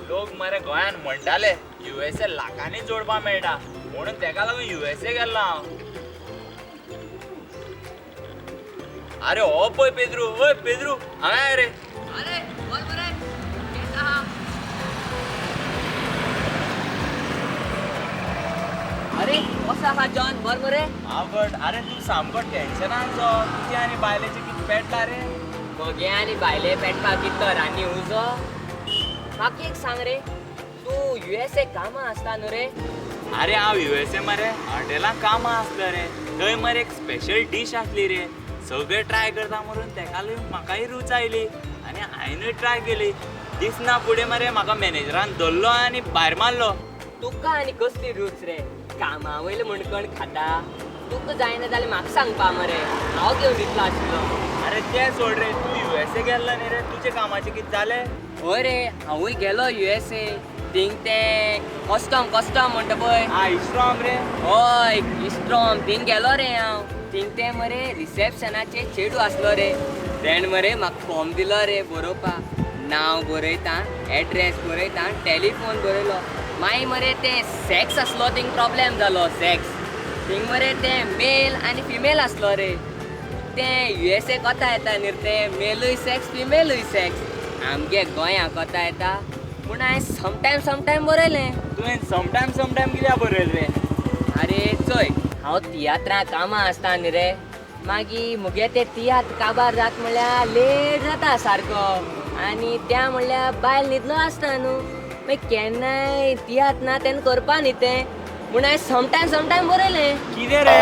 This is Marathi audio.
लोक मरे गोंयान म्हणटाले USA लाखांनी जोडपा मेळटा म्हणून तेका लागून USA गेल्लो हांव. अरे हो पळय पेद्रू, ओय पेद्रू हांगा रे. अरे बोल बरे केस आहा. अरे कसो आहा जॉन बोल बरे. आवड अरे तू सामको टेन्शनान जो तुजी आनी बायलेचे कितें पेट्टा रे. मगे आनी बायले पेटपाक कितलो रानी उजो. म्हाका एक सांग रे तू USA कामां आसता न्हू रे. अरे हांव USA मरे हॉटेलांत कामां आसलो रे. थंय मरे एक स्पेशल डीश आसली रे. सगळे ट्राय करता म्हणून तेका लागून म्हाकाय रूच आयली आनी हांवेंनूय ट्राय केली. दिसना फुडें मरे म्हाका मॅनेजरान धरलो आनी भायर मारलो. तुका आनी कसली रूच रे कामा वयले म्हणकण खाता. तुका जायना जाल्यार म्हाका सांगपा मरे हांव घेवन दितलो आशिल्लो. अरे तें सोड रे तू USA गेल्लो न्ही रे तुजे कामाचें कितें जालें. हय रे हांवूय गेलो USA. थिंग तें कस्टम म्हणटा पळय. इस्ट्रॉम रे. हय इस्ट्रॉम थिंग गेलो रे हांव. थिंग ते मरे रिसेप्शनाचे चेडू आसलो रे. तेण मरे म्हाका फॉर्म दिलो रे बरोवपाक. नांव बरयता एड्रेस बरयता टॅलिफोन बरयलो. मागीर मरे तें सॅक्स आसलो थिंग प्रॉब्लेम जालो सॅक्स. थिंग मरे तें मेल आनी फिमेल आसलो रे. तें USA कोता येता न्ही रे तें मेलूय सॅक्स फिमेलूय सॅक्स. आमगे गोंया कोता येता पूण हांवें समटायम बरयलें. तुवें समटायम कित्याक बरयलें रे. अरे चोय हांव तियात्रां कामां आसता न्ही रे. मागीर मुगे ते तियात्र काबार जाता म्हणल्यार लेट जाता सारको. आनी त्या म्हणल्यार बायल न्हिदलो आसता न्हू. मागीर केन्नाय तियात्र ना तेन्ना करपा न्ही तें म्हूण हांवें समटायम बरयलें. कितें रे